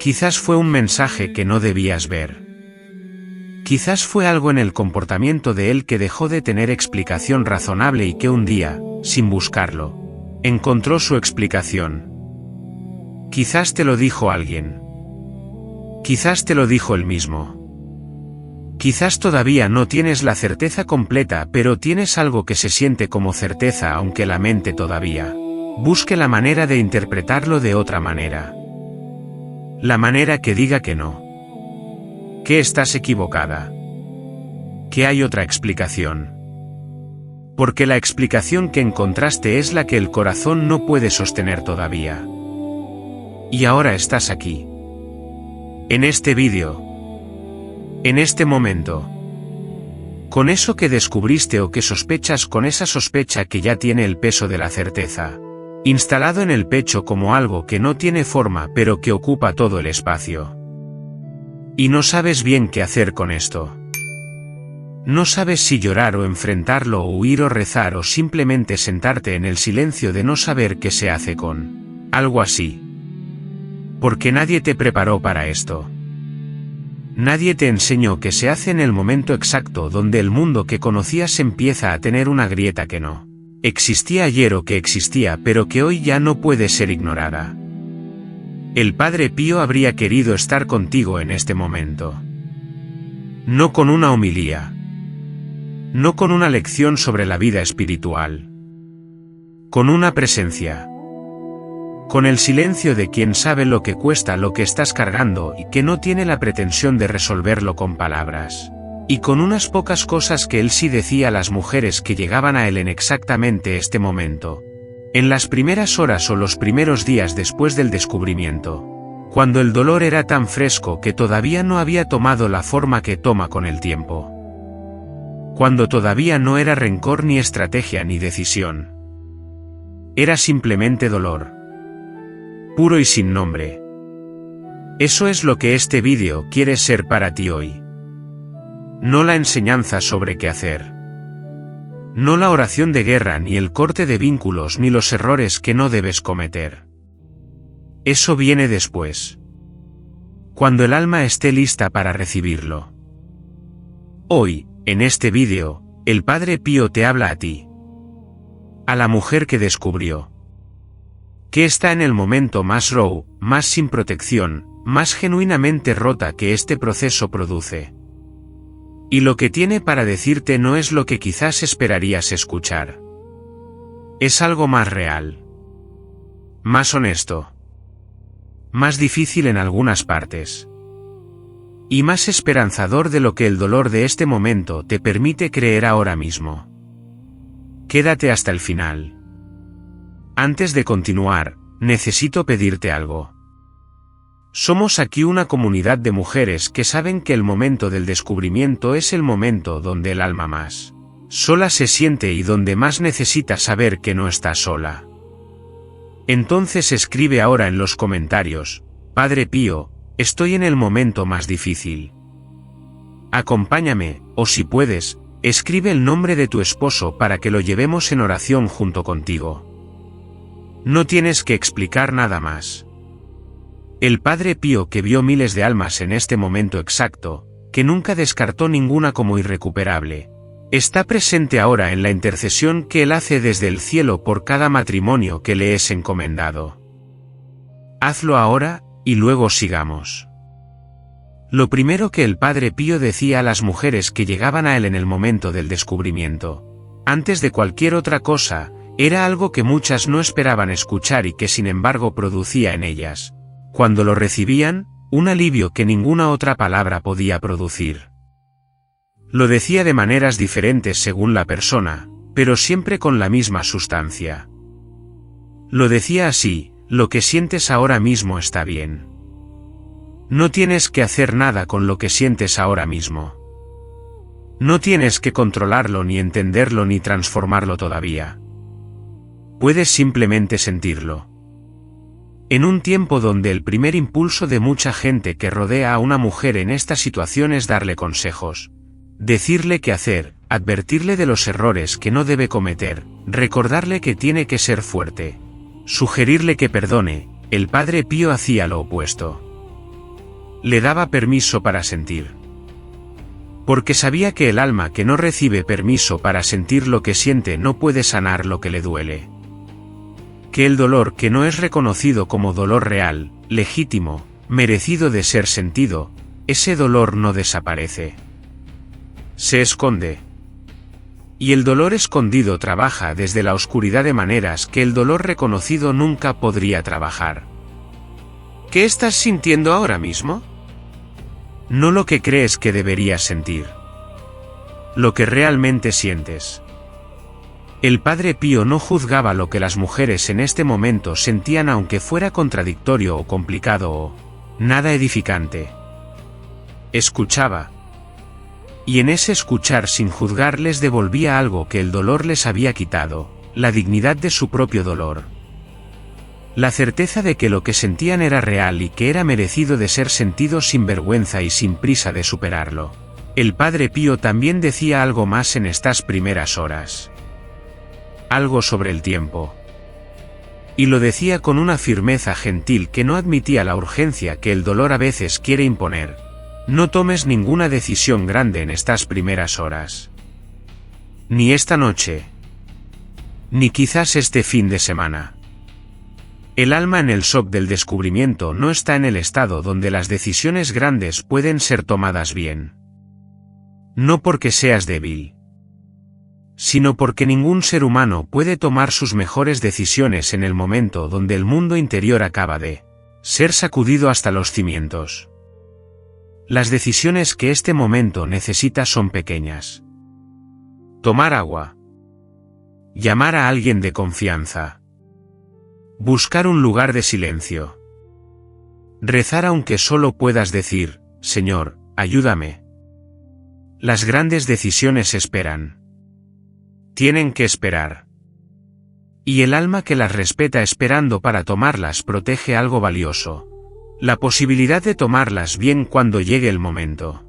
Quizás fue un mensaje que no debías ver. Quizás fue algo en el comportamiento de él que dejó de tener explicación razonable y que un día, sin buscarlo, encontró su explicación. Quizás te lo dijo alguien. Quizás te lo dijo él mismo. Quizás todavía no tienes la certeza completa, pero tienes algo que se siente como certeza, aunque la mente todavía busque la manera de interpretarlo de otra manera. La manera que diga que no. Que estás equivocada. Que hay otra explicación. Porque la explicación que encontraste es la que el corazón no puede sostener todavía. Y ahora estás aquí. En este vídeo. En este momento. Con eso que descubriste o que sospechas, con esa sospecha que ya tiene el peso de la certeza. Instalado en el pecho como algo que no tiene forma pero que ocupa todo el espacio. Y no sabes bien qué hacer con esto. No sabes si llorar o enfrentarlo o huir o rezar o simplemente sentarte en el silencio de no saber qué se hace con algo así. Porque nadie te preparó para esto. Nadie te enseñó que se hace en el momento exacto donde el mundo que conocías empieza a tener una grieta que no existía ayer o que existía pero que hoy ya no puede ser ignorada. El Padre Pío habría querido estar contigo en este momento. No con una homilía. No con una lección sobre la vida espiritual. Con una presencia. Con el silencio de quien sabe lo que cuesta lo que estás cargando y que no tiene la pretensión de resolverlo con palabras. Y con unas pocas cosas que él sí decía a las mujeres que llegaban a él en exactamente este momento. En las primeras horas o los primeros días después del descubrimiento. Cuando el dolor era tan fresco que todavía no había tomado la forma que toma con el tiempo. Cuando todavía no era rencor ni estrategia ni decisión. Era simplemente dolor. Puro y sin nombre. Eso es lo que este vídeo quiere ser para ti hoy. No la enseñanza sobre qué hacer. No la oración de guerra ni el corte de vínculos ni los errores que no debes cometer. Eso viene después. Cuando el alma esté lista para recibirlo. Hoy, en este vídeo, el Padre Pío te habla a ti. A la mujer que descubrió. Que está en el momento más raw, más sin protección, más genuinamente rota que este proceso produce. Y lo que tiene para decirte no es lo que quizás esperarías escuchar. Es algo más real. Más honesto. Más difícil en algunas partes. Y más esperanzador de lo que el dolor de este momento te permite creer ahora mismo. Quédate hasta el final. Antes de continuar, necesito pedirte algo. Somos aquí una comunidad de mujeres que saben que el momento del descubrimiento es el momento donde el alma más sola se siente y donde más necesita saber que no está sola. Entonces escribe ahora en los comentarios: Padre Pío, estoy en el momento más difícil. Acompáñame, o si puedes, escribe el nombre de tu esposo para que lo llevemos en oración junto contigo. No tienes que explicar nada más. El Padre Pío, que vio miles de almas en este momento exacto, que nunca descartó ninguna como irrecuperable, está presente ahora en la intercesión que él hace desde el cielo por cada matrimonio que le es encomendado. Hazlo ahora, y luego sigamos. Lo primero que el Padre Pío decía a las mujeres que llegaban a él en el momento del descubrimiento, antes de cualquier otra cosa, era algo que muchas no esperaban escuchar y que sin embargo producía en ellas, cuando lo recibían, un alivio que ninguna otra palabra podía producir. Lo decía de maneras diferentes según la persona, pero siempre con la misma sustancia. Lo decía así: lo que sientes ahora mismo está bien. No tienes que hacer nada con lo que sientes ahora mismo. No tienes que controlarlo ni entenderlo ni transformarlo todavía. Puedes simplemente sentirlo. En un tiempo donde el primer impulso de mucha gente que rodea a una mujer en esta situación es darle consejos, decirle qué hacer, advertirle de los errores que no debe cometer, recordarle que tiene que ser fuerte, sugerirle que perdone, el Padre Pío hacía lo opuesto. Le daba permiso para sentir. Porque sabía que el alma que no recibe permiso para sentir lo que siente no puede sanar lo que le duele. Que el dolor que no es reconocido como dolor real, legítimo, merecido de ser sentido, ese dolor no desaparece. Se esconde. Y el dolor escondido trabaja desde la oscuridad de maneras que el dolor reconocido nunca podría trabajar. ¿Qué estás sintiendo ahora mismo? No lo que crees que deberías sentir. Lo que realmente sientes. El Padre Pío no juzgaba lo que las mujeres en este momento sentían, aunque fuera contradictorio o complicado o nada edificante. Escuchaba. Y en ese escuchar sin juzgar les devolvía algo que el dolor les había quitado, la dignidad de su propio dolor. La certeza de que lo que sentían era real y que era merecido de ser sentido sin vergüenza y sin prisa de superarlo. El Padre Pío también decía algo más en estas primeras horas. Algo sobre el tiempo. Y lo decía con una firmeza gentil que no admitía la urgencia que el dolor a veces quiere imponer. No tomes ninguna decisión grande en estas primeras horas. Ni esta noche. Ni quizás este fin de semana. El alma en el shock del descubrimiento no está en el estado donde las decisiones grandes pueden ser tomadas bien. No porque seas débil, sino porque ningún ser humano puede tomar sus mejores decisiones en el momento donde el mundo interior acaba de ser sacudido hasta los cimientos. Las decisiones que este momento necesita son pequeñas. Tomar agua. Llamar a alguien de confianza. Buscar un lugar de silencio. Rezar aunque solo puedas decir, Señor, ayúdame. Las grandes decisiones esperan. Tienen que esperar. Y el alma que las respeta esperando para tomarlas protege algo valioso. La posibilidad de tomarlas bien cuando llegue el momento.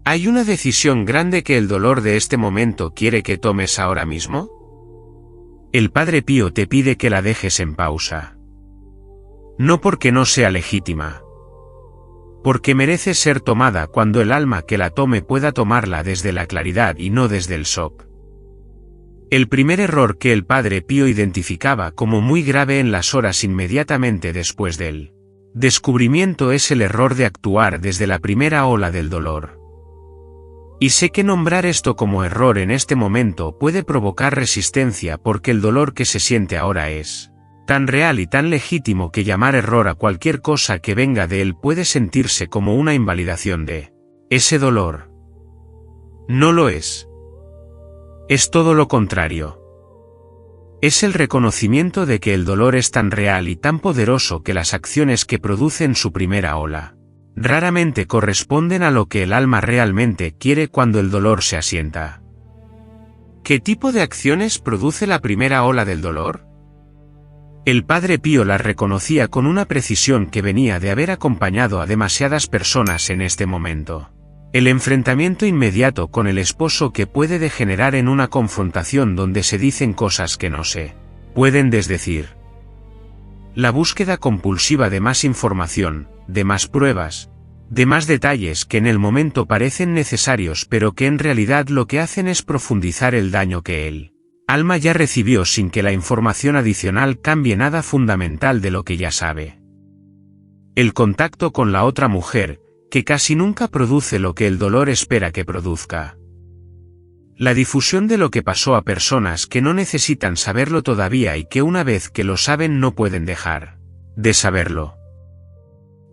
¿Hay una decisión grande que el dolor de este momento quiere que tomes ahora mismo? El Padre Pío te pide que la dejes en pausa. No porque no sea legítima. Porque merece ser tomada cuando el alma que la tome pueda tomarla desde la claridad y no desde el shock. El primer error que el Padre Pío identificaba como muy grave en las horas inmediatamente después del descubrimiento es el error de actuar desde la primera ola del dolor. Y sé que nombrar esto como error en este momento puede provocar resistencia porque el dolor que se siente ahora es tan real y tan legítimo que llamar error a cualquier cosa que venga de él puede sentirse como una invalidación de ese dolor. No lo es. Es todo lo contrario. Es el reconocimiento de que el dolor es tan real y tan poderoso que las acciones que produce en su primera ola raramente corresponden a lo que el alma realmente quiere cuando el dolor se asienta. ¿Qué tipo de acciones produce la primera ola del dolor? El Padre Pío las reconocía con una precisión que venía de haber acompañado a demasiadas personas en este momento. El enfrentamiento inmediato con el esposo que puede degenerar en una confrontación donde se dicen cosas que no se pueden desdecir. La búsqueda compulsiva de más información, de más pruebas, de más detalles que en el momento parecen necesarios pero que en realidad lo que hacen es profundizar el daño que el alma ya recibió sin que la información adicional cambie nada fundamental de lo que ya sabe. El contacto con la otra mujer, que casi nunca produce lo que el dolor espera que produzca. La difusión de lo que pasó a personas que no necesitan saberlo todavía y que una vez que lo saben no pueden dejar de saberlo.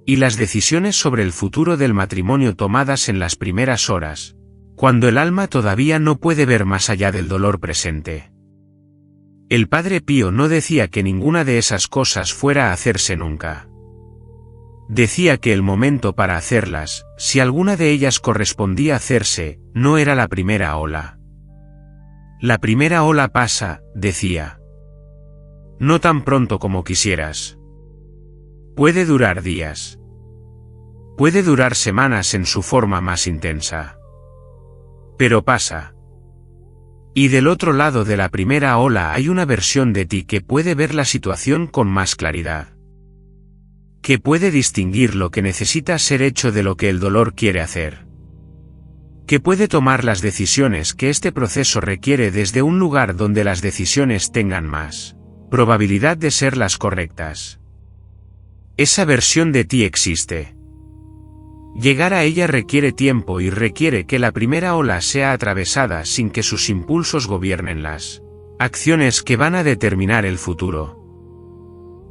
Y las decisiones sobre el futuro del matrimonio tomadas en las primeras horas, cuando el alma todavía no puede ver más allá del dolor presente. El Padre Pío no decía que ninguna de esas cosas fuera a hacerse nunca. Decía que el momento para hacerlas, si alguna de ellas correspondía a hacerse, no era la primera ola. La primera ola pasa, decía. No tan pronto como quisieras. Puede durar días. Puede durar semanas en su forma más intensa. Pero pasa. Y del otro lado de la primera ola hay una versión de ti que puede ver la situación con más claridad. que puede distinguir lo que necesita ser hecho de lo que el dolor quiere hacer, que puede tomar las decisiones que este proceso requiere desde un lugar donde las decisiones tengan más probabilidad de ser las correctas. Esa versión de ti existe. Llegar a ella requiere tiempo y requiere que la primera ola sea atravesada sin que sus impulsos gobiernen las acciones que van a determinar el futuro.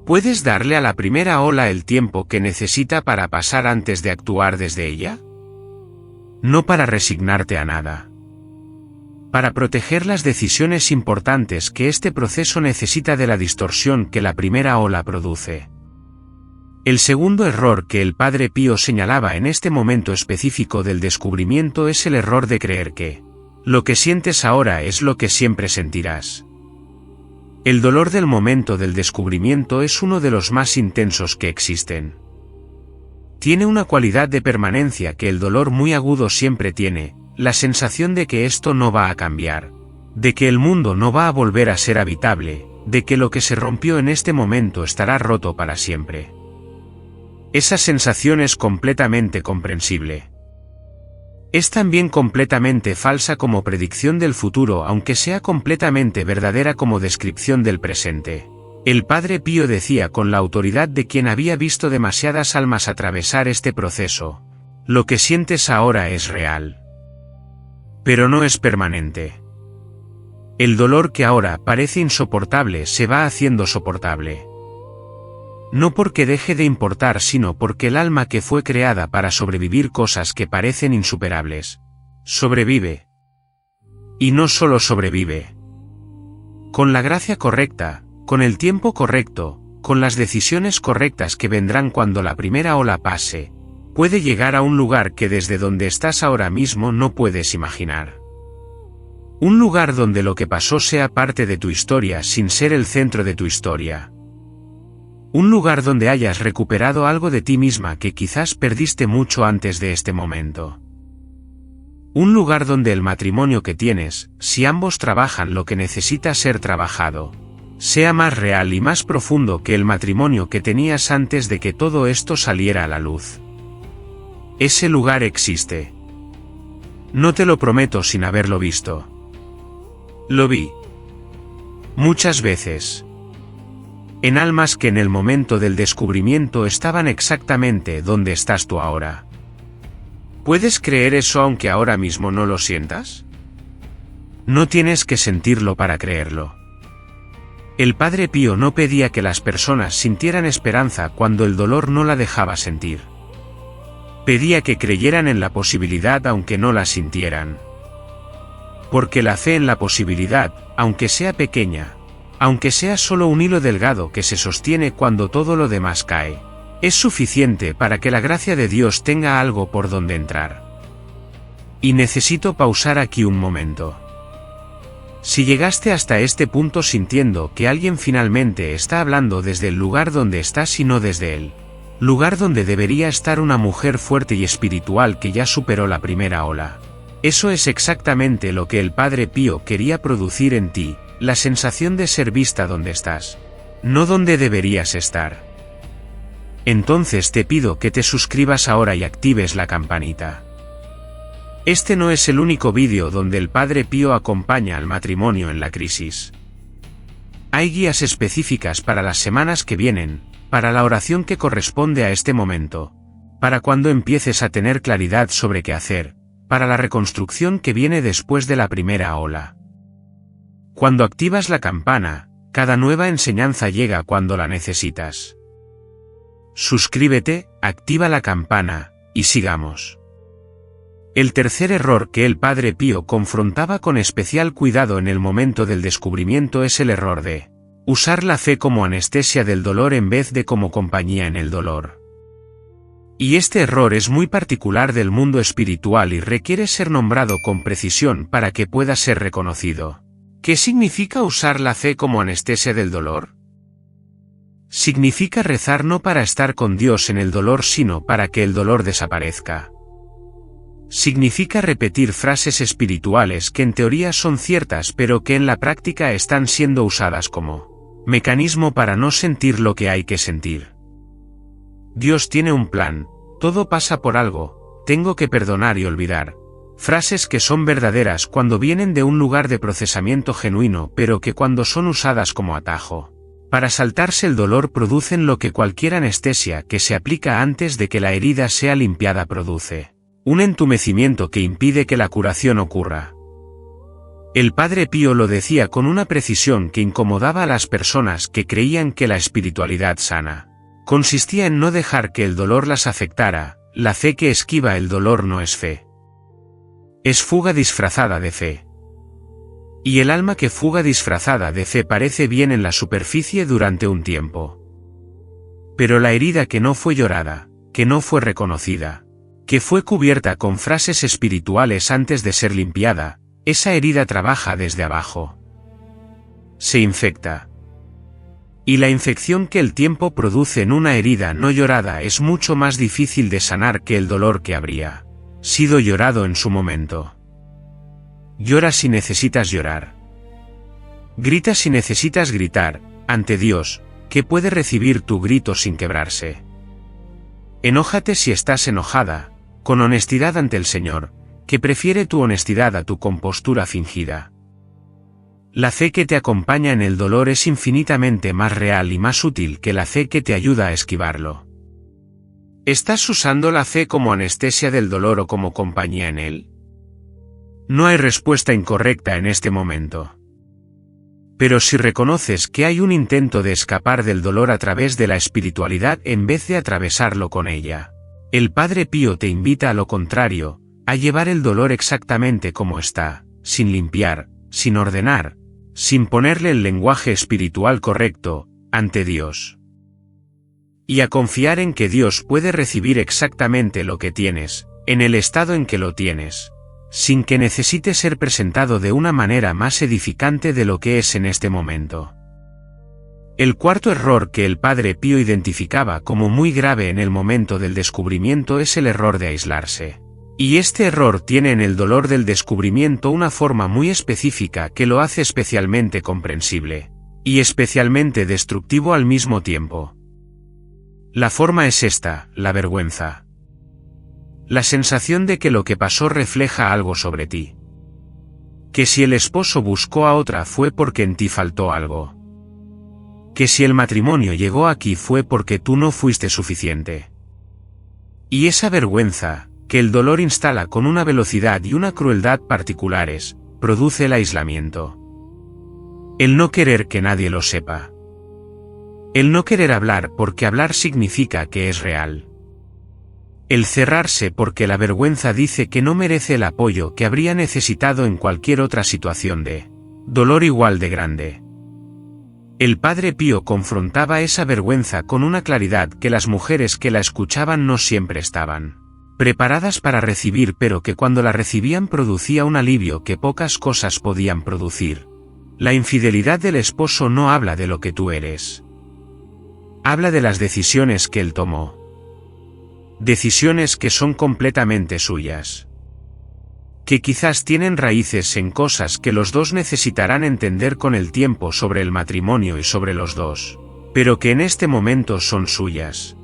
¿Puedes darle a la primera ola el tiempo que necesita para pasar antes de actuar desde ella? No para resignarte a nada. Para proteger las decisiones importantes que este proceso necesita de la distorsión que la primera ola produce. El segundo error que el Padre Pío señalaba en este momento específico del descubrimiento es el error de creer que lo que sientes ahora es lo que siempre sentirás. El dolor del momento del descubrimiento es uno de los más intensos que existen. Tiene una cualidad de permanencia que el dolor muy agudo siempre tiene, la sensación de que esto no va a cambiar, de que el mundo no va a volver a ser habitable, de que lo que se rompió en este momento estará roto para siempre. Esa sensación es completamente comprensible. Es también completamente falsa como predicción del futuro, aunque sea completamente verdadera como descripción del presente. El Padre Pío decía con la autoridad de quien había visto demasiadas almas atravesar este proceso: lo que sientes ahora es real. Pero no es permanente. El dolor que ahora parece insoportable se va haciendo soportable. No porque deje de importar, sino porque el alma que fue creada para sobrevivir cosas que parecen insuperables, sobrevive. Y no solo sobrevive. Con la gracia correcta, con el tiempo correcto, con las decisiones correctas que vendrán cuando la primera ola pase, puede llegar a un lugar que desde donde estás ahora mismo no puedes imaginar. Un lugar donde lo que pasó sea parte de tu historia sin ser el centro de tu historia. Un lugar donde hayas recuperado algo de ti misma que quizás perdiste mucho antes de este momento. Un lugar donde el matrimonio que tienes, si ambos trabajan lo que necesita ser trabajado, sea más real y más profundo que el matrimonio que tenías antes de que todo esto saliera a la luz. Ese lugar existe. No te lo prometo sin haberlo visto. Lo vi. Muchas veces. En almas que en el momento del descubrimiento estaban exactamente donde estás tú ahora. ¿Puedes creer eso aunque ahora mismo no lo sientas? No tienes que sentirlo para creerlo. El Padre Pío no pedía que las personas sintieran esperanza cuando el dolor no la dejaba sentir. Pedía que creyeran en la posibilidad aunque no la sintieran. Porque la fe en la posibilidad, aunque sea pequeña, aunque sea solo un hilo delgado que se sostiene cuando todo lo demás cae, es suficiente para que la gracia de Dios tenga algo por donde entrar. Y necesito pausar aquí un momento. Si llegaste hasta este punto sintiendo que alguien finalmente está hablando desde el lugar donde estás y no desde el lugar donde debería estar una mujer fuerte y espiritual que ya superó la primera ola, eso es exactamente lo que el Padre Pío quería producir en ti. La sensación de ser vista donde estás, no donde deberías estar. Entonces te pido que te suscribas ahora y actives la campanita. Este no es el único vídeo donde el Padre Pío acompaña al matrimonio en la crisis. Hay guías específicas para las semanas que vienen, para la oración que corresponde a este momento, para cuando empieces a tener claridad sobre qué hacer, para la reconstrucción que viene después de la primera ola. Cuando activas la campana, cada nueva enseñanza llega cuando la necesitas. Suscríbete, activa la campana, y sigamos. El tercer error que el Padre Pío confrontaba con especial cuidado en el momento del descubrimiento es el error de usar la fe como anestesia del dolor en vez de como compañía en el dolor. Y este error es muy particular del mundo espiritual y requiere ser nombrado con precisión para que pueda ser reconocido. ¿Qué significa usar la fe como anestesia del dolor? Significa rezar no para estar con Dios en el dolor, sino para que el dolor desaparezca. Significa repetir frases espirituales que en teoría son ciertas pero que en la práctica están siendo usadas como mecanismo para no sentir lo que hay que sentir. Dios tiene un plan, todo pasa por algo, tengo que perdonar y olvidar. Frases que son verdaderas cuando vienen de un lugar de procesamiento genuino, pero que cuando son usadas como atajo para saltarse el dolor producen lo que cualquier anestesia que se aplica antes de que la herida sea limpiada produce: un entumecimiento que impide que la curación ocurra. El Padre Pío lo decía con una precisión que incomodaba a las personas que creían que la espiritualidad sana consistía en no dejar que el dolor las afectara. La fe que esquiva el dolor no es fe. Es fuga disfrazada de fe. Y el alma que fuga disfrazada de fe parece bien en la superficie durante un tiempo. Pero la herida que no fue llorada, que no fue reconocida, que fue cubierta con frases espirituales antes de ser limpiada, esa herida trabaja desde abajo. Se infecta. Y la infección que el tiempo produce en una herida no llorada es mucho más difícil de sanar que el dolor que habría sido llorado en su momento. Llora si necesitas llorar. Grita si necesitas gritar, ante Dios, que puede recibir tu grito sin quebrarse. Enójate si estás enojada, con honestidad ante el Señor, que prefiere tu honestidad a tu compostura fingida. La fe que te acompaña en el dolor es infinitamente más real y más útil que la fe que te ayuda a esquivarlo. ¿Estás usando la fe como anestesia del dolor o como compañía en él? No hay respuesta incorrecta en este momento. Pero si reconoces que hay un intento de escapar del dolor a través de la espiritualidad en vez de atravesarlo con ella, el Padre Pío te invita a lo contrario, a llevar el dolor exactamente como está, sin limpiar, sin ordenar, sin ponerle el lenguaje espiritual correcto, ante Dios. Y a confiar en que Dios puede recibir exactamente lo que tienes, en el estado en que lo tienes, sin que necesite ser presentado de una manera más edificante de lo que es en este momento. El cuarto error que el Padre Pío identificaba como muy grave en el momento del descubrimiento es el error de aislarse. Y este error tiene en el dolor del descubrimiento una forma muy específica que lo hace especialmente comprensible, y especialmente destructivo al mismo tiempo. La forma es esta: la vergüenza. La sensación de que lo que pasó refleja algo sobre ti. Que si el esposo buscó a otra fue porque en ti faltó algo. Que si el matrimonio llegó aquí fue porque tú no fuiste suficiente. Y esa vergüenza, que el dolor instala con una velocidad y una crueldad particulares, produce el aislamiento. El no querer que nadie lo sepa. El no querer hablar porque hablar significa que es real. El cerrarse porque la vergüenza dice que no merece el apoyo que habría necesitado en cualquier otra situación de dolor igual de grande. El Padre Pío confrontaba esa vergüenza con una claridad que las mujeres que la escuchaban no siempre estaban preparadas para recibir, pero que cuando la recibían producía un alivio que pocas cosas podían producir. La infidelidad del esposo no habla de lo que tú eres. Habla de las decisiones que él tomó. Decisiones que son completamente suyas. Que quizás tienen raíces en cosas que los dos necesitarán entender con el tiempo sobre el matrimonio y sobre los dos, pero que en este momento son suyas.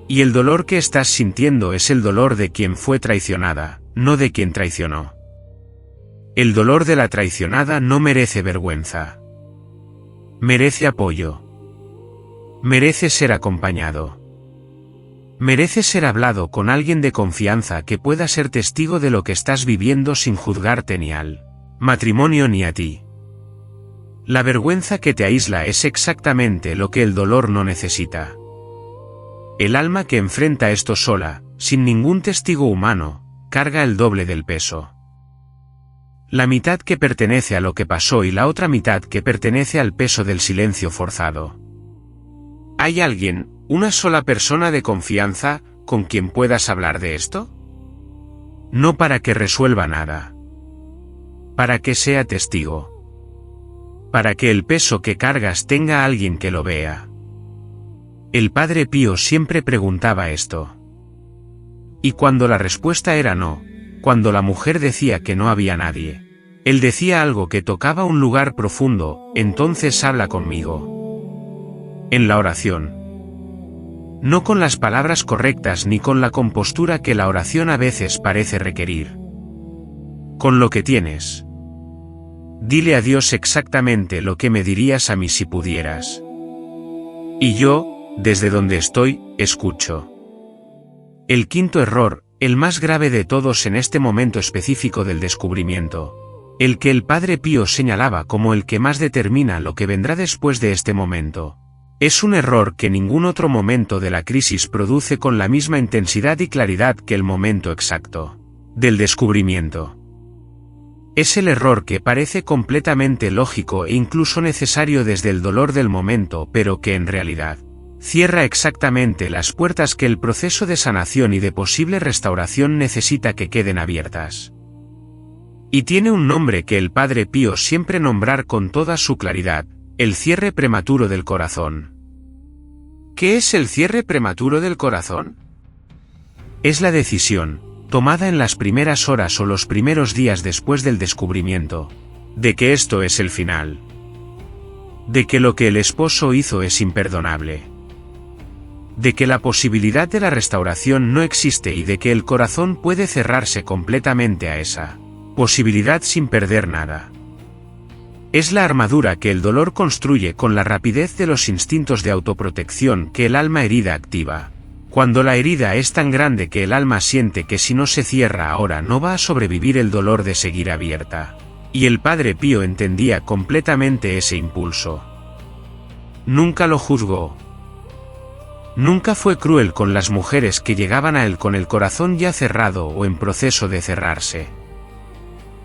Y el dolor que estás sintiendo es el dolor de quien fue traicionada, no de quien traicionó. El dolor de la traicionada no merece vergüenza. Merece apoyo. Merece ser acompañado. Merece ser hablado con alguien de confianza que pueda ser testigo de lo que estás viviendo sin juzgarte ni al matrimonio ni a ti. La vergüenza que te aísla es exactamente lo que el dolor no necesita. El alma que enfrenta esto sola, sin ningún testigo humano, carga el doble del peso. La mitad que pertenece a lo que pasó y la otra mitad que pertenece al peso del silencio forzado. ¿Hay alguien, una sola persona de confianza, con quien puedas hablar de esto? No para que resuelva nada. Para que sea testigo. Para que el peso que cargas tenga alguien que lo vea. El Padre Pío siempre preguntaba esto. Y cuando la respuesta era no, cuando la mujer decía que no había nadie, él decía algo que tocaba un lugar profundo: entonces habla conmigo. En la oración. No con las palabras correctas ni con la compostura que la oración a veces parece requerir. Con lo que tienes. Dile a Dios exactamente lo que me dirías a mí si pudieras. Y yo, desde donde estoy, escucho. El quinto error, el más grave de todos en este momento específico del descubrimiento, el que el Padre Pío señalaba como el que más determina lo que vendrá después de este momento, es un error que ningún otro momento de la crisis produce con la misma intensidad y claridad que el momento exacto del descubrimiento. Es el error que parece completamente lógico e incluso necesario desde el dolor del momento, pero que en realidad cierra exactamente las puertas que el proceso de sanación y de posible restauración necesita que queden abiertas. Y tiene un nombre que el Padre Pío siempre nombrar con toda su claridad: el cierre prematuro del corazón. ¿Qué es el cierre prematuro del corazón? Es la decisión, tomada en las primeras horas o los primeros días después del descubrimiento, de que esto es el final. De que lo que el esposo hizo es imperdonable. De que la posibilidad de la restauración no existe y de que el corazón puede cerrarse completamente a esa posibilidad sin perder nada. Es la armadura que el dolor construye con la rapidez de los instintos de autoprotección que el alma herida activa. Cuando la herida es tan grande que el alma siente que si no se cierra ahora no va a sobrevivir el dolor de seguir abierta. Y el Padre Pío entendía completamente ese impulso. Nunca lo juzgó. Nunca fue cruel con las mujeres que llegaban a él con el corazón ya cerrado o en proceso de cerrarse.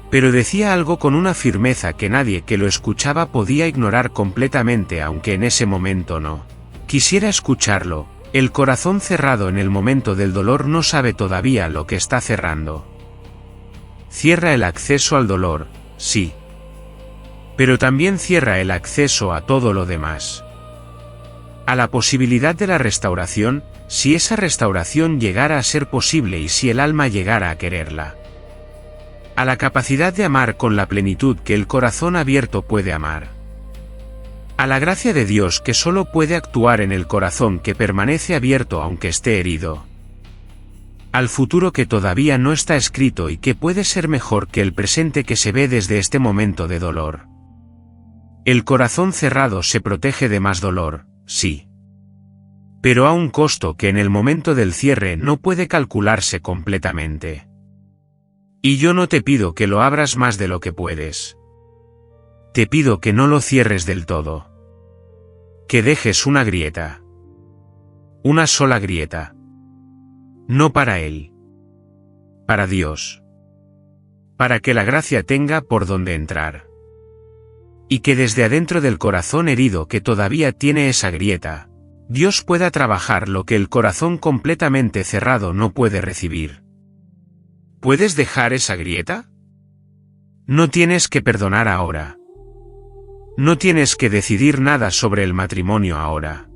Pero decía algo con una firmeza que nadie que lo escuchaba podía ignorar completamente, aunque en ese momento no quisiera escucharlo. El corazón cerrado en el momento del dolor no sabe todavía lo que está cerrando. Cierra el acceso al dolor, sí. Pero también cierra el acceso a todo lo demás. A la posibilidad de la restauración, si esa restauración llegara a ser posible y si el alma llegara a quererla. A la capacidad de amar con la plenitud que el corazón abierto puede amar. A la gracia de Dios que solo puede actuar en el corazón que permanece abierto aunque esté herido. Al futuro que todavía no está escrito y que puede ser mejor que el presente que se ve desde este momento de dolor. El corazón cerrado se protege de más dolor, sí. Pero a un costo que en el momento del cierre no puede calcularse completamente. Y yo no te pido que lo abras más de lo que puedes. Te pido que no lo cierres del todo. Que dejes una grieta. Una sola grieta. No para él. Para Dios. Para que la gracia tenga por donde entrar. Y que desde adentro del corazón herido que todavía tiene esa grieta, Dios pueda trabajar lo que el corazón completamente cerrado no puede recibir. ¿Puedes dejar esa grieta? No tienes que perdonar ahora. No tienes que decidir nada sobre el matrimonio ahora.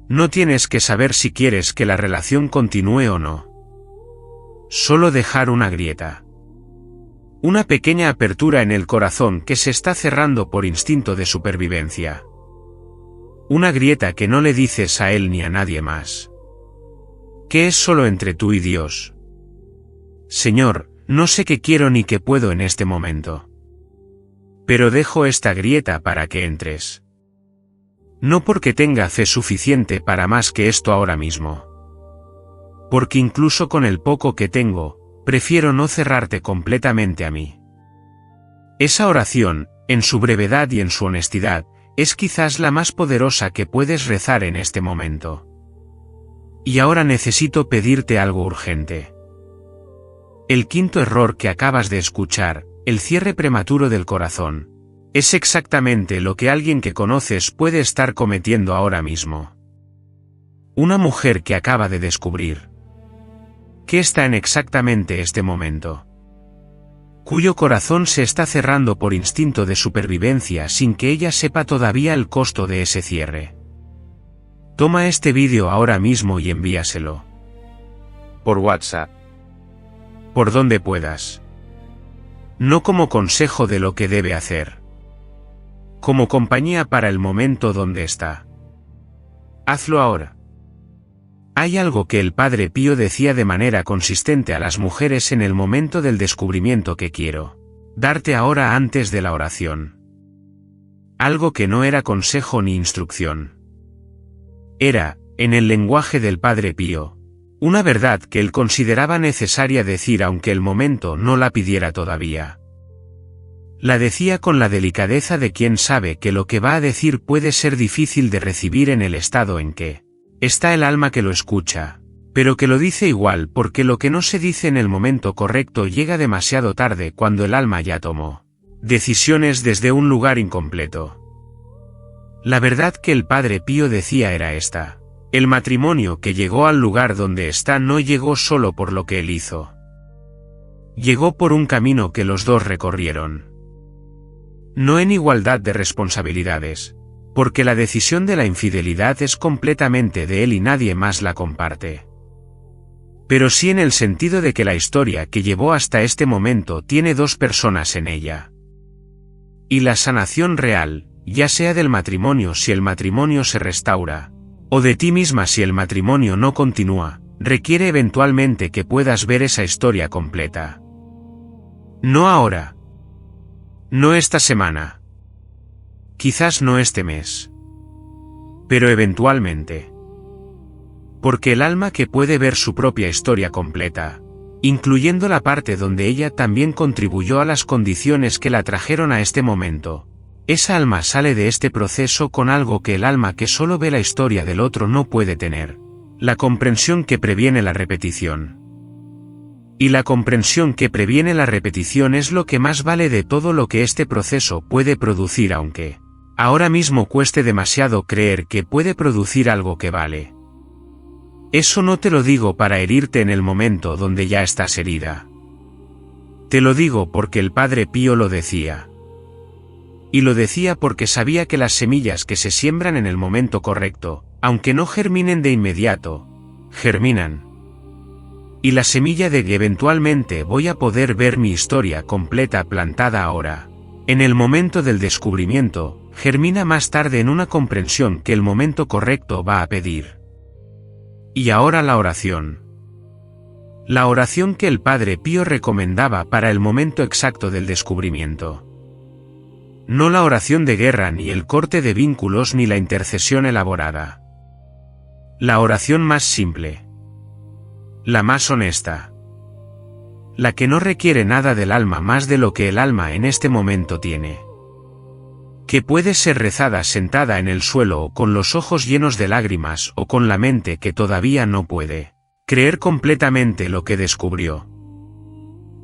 No tienes que saber si quieres que la relación continúe o no. Solo dejar una grieta. Una pequeña apertura en el corazón que se está cerrando por instinto de supervivencia. Una grieta que no le dices a él ni a nadie más. Que es solo entre tú y Dios. Señor, no sé qué quiero ni qué puedo en este momento. Pero dejo esta grieta para que entres. No porque tenga fe suficiente para más que esto ahora mismo. Porque incluso con el poco que tengo, prefiero no cerrarte completamente a mí. Esa oración, en su brevedad y en su honestidad, es quizás la más poderosa que puedes rezar en este momento. Y ahora necesito pedirte algo urgente. El quinto error que acabas de escuchar, el cierre prematuro del corazón, es exactamente lo que alguien que conoces puede estar cometiendo ahora mismo. Una mujer que acaba de descubrir que está en exactamente este momento. Cuyo corazón se está cerrando por instinto de supervivencia sin que ella sepa todavía el costo de ese cierre. Toma este vídeo ahora mismo y envíaselo. Por WhatsApp. Por donde puedas. No como consejo de lo que debe hacer. Como compañía para el momento donde está. Hazlo ahora. Hay algo que el Padre Pío decía de manera consistente a las mujeres en el momento del descubrimiento que quiero darte ahora antes de la oración. Algo que no era consejo ni instrucción. Era, en el lenguaje del Padre Pío, una verdad que él consideraba necesaria decir aunque el momento no la pidiera todavía. La decía con la delicadeza de quien sabe que lo que va a decir puede ser difícil de recibir en el estado en que está el alma que lo escucha, pero que lo dice igual porque lo que no se dice en el momento correcto llega demasiado tarde cuando el alma ya tomó decisiones desde un lugar incompleto. La verdad que el Padre Pío decía era esta: el matrimonio que llegó al lugar donde está no llegó solo por lo que él hizo. Llegó por un camino que los dos recorrieron. No en igualdad de responsabilidades, porque la decisión de la infidelidad es completamente de él y nadie más la comparte. Pero sí en el sentido de que la historia que llevó hasta este momento tiene dos personas en ella. Y la sanación real, ya sea del matrimonio si el matrimonio se restaura, o de ti misma si el matrimonio no continúa, requiere eventualmente que puedas ver esa historia completa. No ahora. No esta semana. Quizás no este mes. Pero eventualmente. Porque el alma que puede ver su propia historia completa, incluyendo la parte donde ella también contribuyó a las condiciones que la trajeron a este momento, esa alma sale de este proceso con algo que el alma que solo ve la historia del otro no puede tener: la comprensión que previene la repetición. Y la comprensión que previene la repetición es lo que más vale de todo lo que este proceso puede producir, aunque ahora mismo cueste demasiado creer que puede producir algo que vale. Eso no te lo digo para herirte en el momento donde ya estás herida. Te lo digo porque el Padre Pío lo decía. Y lo decía porque sabía que las semillas que se siembran en el momento correcto, aunque no germinen de inmediato, germinan. Y la semilla de que eventualmente voy a poder ver mi historia completa plantada ahora, en el momento del descubrimiento, germina más tarde en una comprensión que el momento correcto va a pedir. Y ahora la oración. La oración que el Padre Pío recomendaba para el momento exacto del descubrimiento. No la oración de guerra, ni el corte de vínculos, ni la intercesión elaborada. La oración más simple. La más honesta. La que no requiere nada del alma más de lo que el alma en este momento tiene. Que puede ser rezada sentada en el suelo o con los ojos llenos de lágrimas o con la mente que todavía no puede creer completamente lo que descubrió.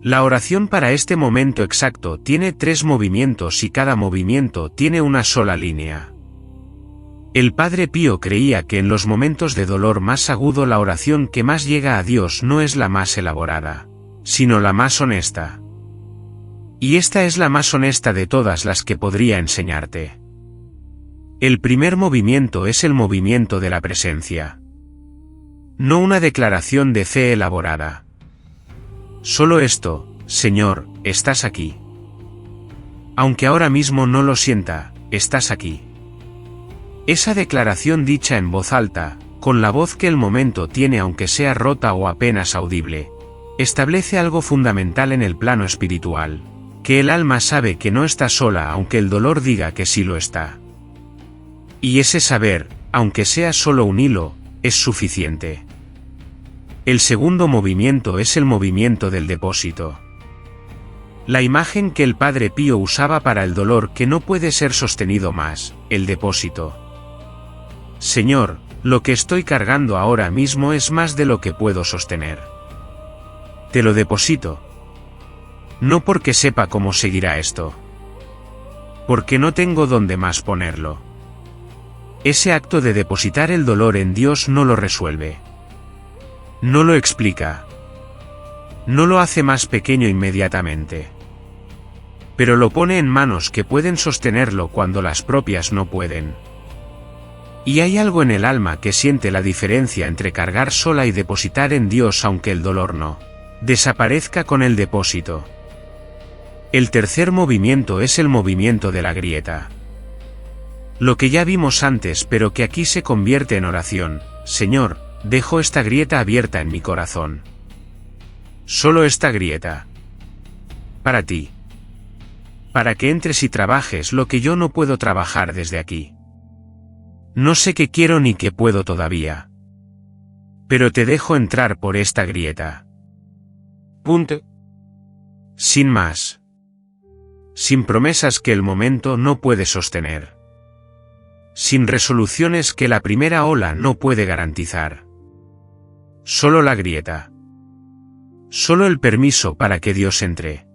La oración para este momento exacto tiene 3 movimientos y cada movimiento tiene una sola línea. El Padre Pío creía que en los momentos de dolor más agudo la oración que más llega a Dios no es la más elaborada, sino la más honesta. Y esta es la más honesta de todas las que podría enseñarte. El primer movimiento es el movimiento de la presencia. No una declaración de fe elaborada. Solo esto: Señor, estás aquí. Aunque ahora mismo no lo sienta, estás aquí. Esa declaración dicha en voz alta, con la voz que el momento tiene aunque sea rota o apenas audible, establece algo fundamental en el plano espiritual, que el alma sabe que no está sola aunque el dolor diga que sí lo está. Y ese saber, aunque sea solo un hilo, es suficiente. El segundo movimiento es el movimiento del depósito. La imagen que el Padre Pío usaba para el dolor que no puede ser sostenido más: el depósito. Señor, lo que estoy cargando ahora mismo es más de lo que puedo sostener. Te lo deposito. No porque sepa cómo seguirá esto. Porque no tengo dónde más ponerlo. Ese acto de depositar el dolor en Dios no lo resuelve. No lo explica. No lo hace más pequeño inmediatamente. Pero lo pone en manos que pueden sostenerlo cuando las propias no pueden. Y hay algo en el alma que siente la diferencia entre cargar sola y depositar en Dios aunque el dolor no desaparezca con el depósito. El tercer movimiento es el movimiento de la grieta. Lo que ya vimos antes pero que aquí se convierte en oración: Señor, dejo esta grieta abierta en mi corazón. Solo esta grieta. Para ti. Para que entres y trabajes lo que yo no puedo trabajar desde aquí. No sé qué quiero ni qué puedo todavía. Pero te dejo entrar por esta grieta. Punto. Sin más. Sin promesas que el momento no puede sostener. Sin resoluciones que la primera ola no puede garantizar. Solo la grieta. Solo el permiso para que Dios entre.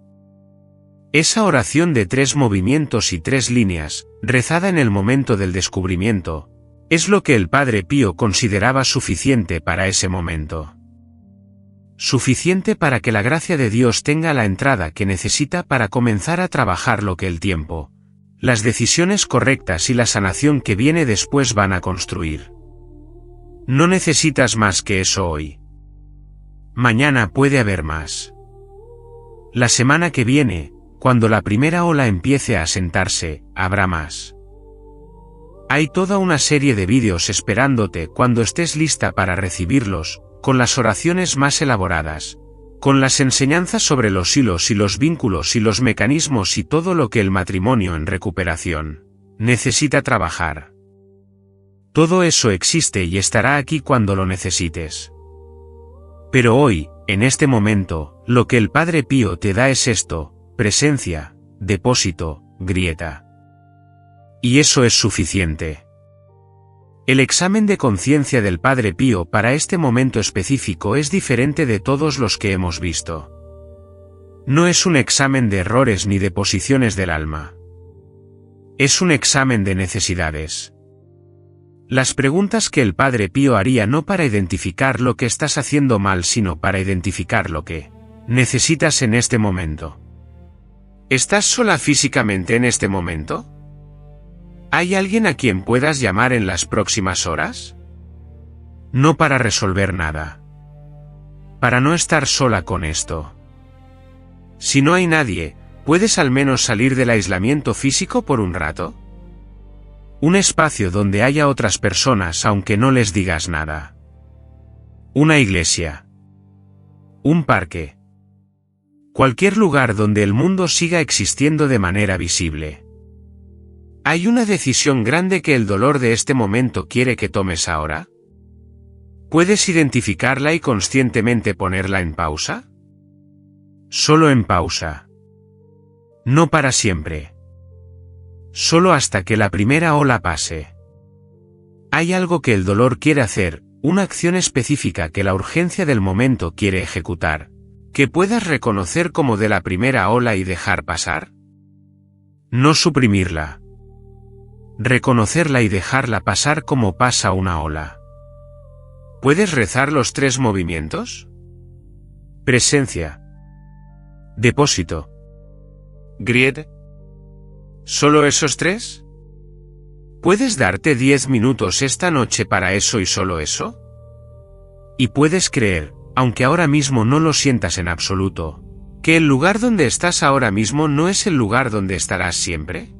Esa oración de 3 movimientos y 3 líneas, rezada en el momento del descubrimiento, es lo que el Padre Pío consideraba suficiente para ese momento. Suficiente para que la gracia de Dios tenga la entrada que necesita para comenzar a trabajar lo que el tiempo, las decisiones correctas y la sanación que viene después van a construir. No necesitas más que eso hoy. Mañana puede haber más. La semana que viene, cuando la primera ola empiece a asentarse, habrá más. Hay toda una serie de vídeos esperándote cuando estés lista para recibirlos, con las oraciones más elaboradas, con las enseñanzas sobre los hilos y los vínculos y los mecanismos y todo lo que el matrimonio en recuperación necesita trabajar. Todo eso existe y estará aquí cuando lo necesites. Pero hoy, en este momento, lo que el Padre Pío te da es esto: presencia, depósito, grieta. Y eso es suficiente. El examen de conciencia del Padre Pío para este momento específico es diferente de todos los que hemos visto. No es un examen de errores ni de posiciones del alma. Es un examen de necesidades. Las preguntas que el Padre Pío haría no para identificar lo que estás haciendo mal, sino para identificar lo que necesitas en este momento. ¿Estás sola físicamente en este momento? ¿Hay alguien a quien puedas llamar en las próximas horas? No para resolver nada. Para no estar sola con esto. Si no hay nadie, ¿puedes al menos salir del aislamiento físico por un rato? Un espacio donde haya otras personas aunque no les digas nada. Una iglesia. Un parque. Cualquier lugar donde el mundo siga existiendo de manera visible. ¿Hay una decisión grande que el dolor de este momento quiere que tomes ahora? ¿Puedes identificarla y conscientemente ponerla en pausa? Solo en pausa. No para siempre. Solo hasta que la primera ola pase. Hay algo que el dolor quiere hacer, una acción específica que la urgencia del momento quiere ejecutar, que puedas reconocer como de la primera ola y dejar pasar. No suprimirla. Reconocerla y dejarla pasar como pasa una ola. ¿Puedes rezar los 3 movimientos? Presencia. Depósito. Grieta. ¿Solo esos 3? ¿Puedes darte 10 minutos esta noche para eso y solo eso? Y puedes creer, aunque ahora mismo no lo sientas en absoluto, que el lugar donde estás ahora mismo no es el lugar donde estarás siempre.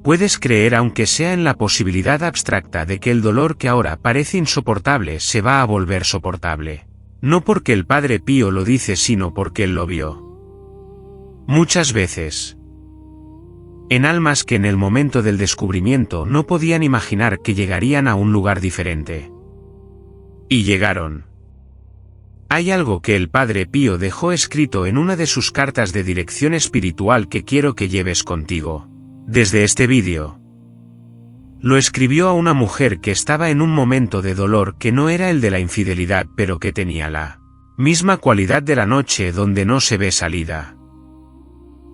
Puedes creer, aunque sea en la posibilidad abstracta de que el dolor que ahora parece insoportable se va a volver soportable. No porque el Padre Pío lo dice, sino porque él lo vio. Muchas veces. En almas que en el momento del descubrimiento no podían imaginar que llegarían a un lugar diferente. Y llegaron. Hay algo que el Padre Pío dejó escrito en una de sus cartas de dirección espiritual que quiero que lleves contigo. Desde este vídeo. Lo escribió a una mujer que estaba en un momento de dolor que no era el de la infidelidad, pero que tenía la misma cualidad de la noche donde no se ve salida.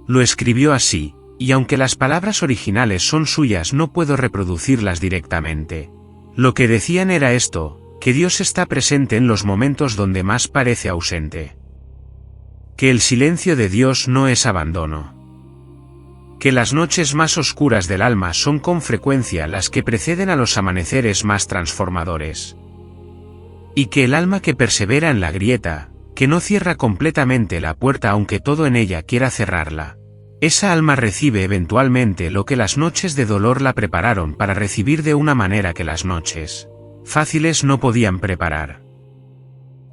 Lo escribió así, y aunque las palabras originales son suyas no puedo reproducirlas directamente. Lo que decían era esto: que Dios está presente en los momentos donde más parece ausente. Que el silencio de Dios no es abandono. Que las noches más oscuras del alma son con frecuencia las que preceden a los amaneceres más transformadores. Y que el alma que persevera en la grieta, que no cierra completamente la puerta aunque todo en ella quiera cerrarla, esa alma recibe eventualmente lo que las noches de dolor la prepararon para recibir de una manera que las noches fáciles no podían preparar.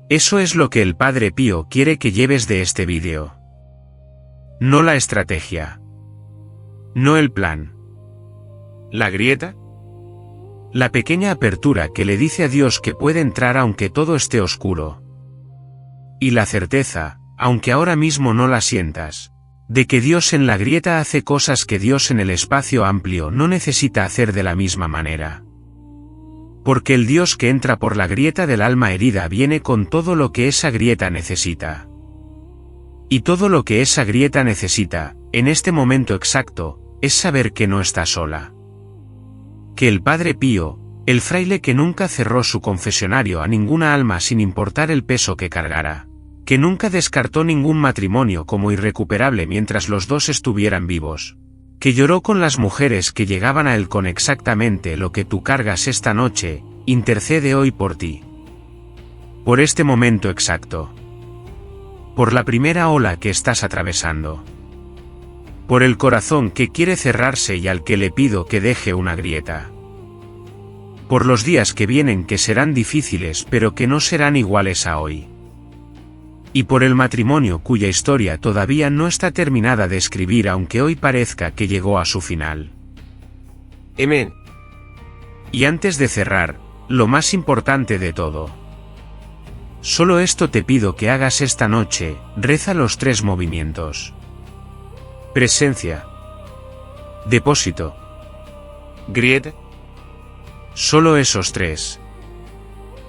Eso es lo que el Padre Pío quiere que lleves de este vídeo. No la estrategia. No el plan. ¿La grieta? La pequeña apertura que le dice a Dios que puede entrar aunque todo esté oscuro. Y la certeza, aunque ahora mismo no la sientas, de que Dios en la grieta hace cosas que Dios en el espacio amplio no necesita hacer de la misma manera. Porque el Dios que entra por la grieta del alma herida viene con todo lo que esa grieta necesita. Y todo lo que esa grieta necesita, en este momento exacto, es saber que no está sola. Que el Padre Pío, el fraile que nunca cerró su confesionario a ninguna alma sin importar el peso que cargara, que nunca descartó ningún matrimonio como irrecuperable mientras los dos estuvieran vivos, que lloró con las mujeres que llegaban a él con exactamente lo que tú cargas esta noche, intercede hoy por ti. Por este momento exacto. Por la primera ola que estás atravesando. Por el corazón que quiere cerrarse y al que le pido que deje una grieta. Por los días que vienen que serán difíciles pero que no serán iguales a hoy. Y por el matrimonio cuya historia todavía no está terminada de escribir aunque hoy parezca que llegó a su final. Amén. Y antes de cerrar, lo más importante de todo. Solo esto te pido que hagas esta noche, reza los 3 movimientos. Presencia. Depósito. Grieta. Solo esos 3.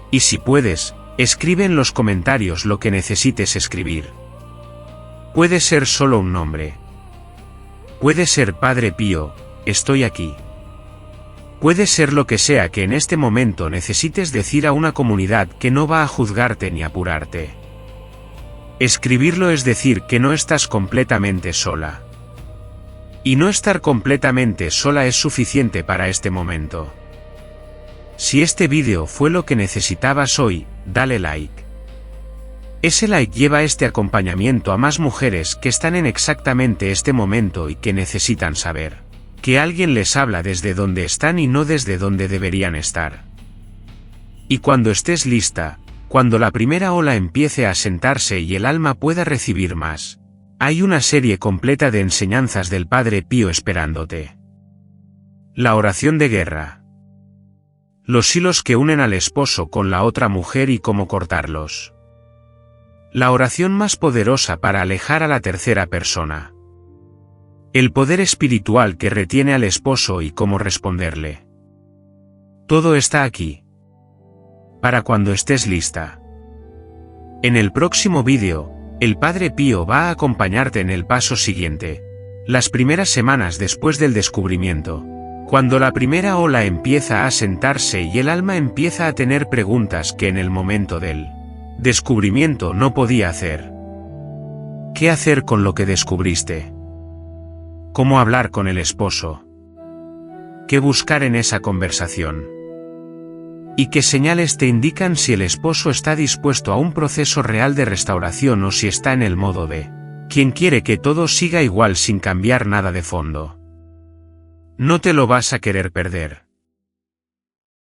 Y si puedes, escribe en los comentarios lo que necesites escribir. Puede ser solo un nombre. Puede ser Padre Pío, estoy aquí. Puede ser lo que sea que en este momento necesites decir a una comunidad que no va a juzgarte ni apurarte. Escribirlo es decir que no estás completamente sola. Y no estar completamente sola es suficiente para este momento. Si este vídeo fue lo que necesitabas hoy, dale like. Ese like lleva este acompañamiento a más mujeres que están en exactamente este momento y que necesitan saber que alguien les habla desde donde están y no desde donde deberían estar. Y cuando estés lista, cuando la primera ola empiece a sentarse y el alma pueda recibir más, hay una serie completa de enseñanzas del Padre Pío esperándote. La oración de guerra. Los hilos que unen al esposo con la otra mujer y cómo cortarlos. La oración más poderosa para alejar a la tercera persona. El poder espiritual que retiene al esposo y cómo responderle. Todo está aquí. Para cuando estés lista. En el próximo vídeo, el Padre Pío va a acompañarte en el paso siguiente. Las primeras semanas después del descubrimiento. Cuando la primera ola empieza a sentarse y el alma empieza a tener preguntas que en el momento del descubrimiento no podía hacer. ¿Qué hacer con lo que descubriste? ¿Cómo hablar con el esposo? ¿Qué buscar en esa conversación? ¿Y qué señales te indican si el esposo está dispuesto a un proceso real de restauración o si está en el modo de quien quiere que todo siga igual sin cambiar nada de fondo? No te lo vas a querer perder.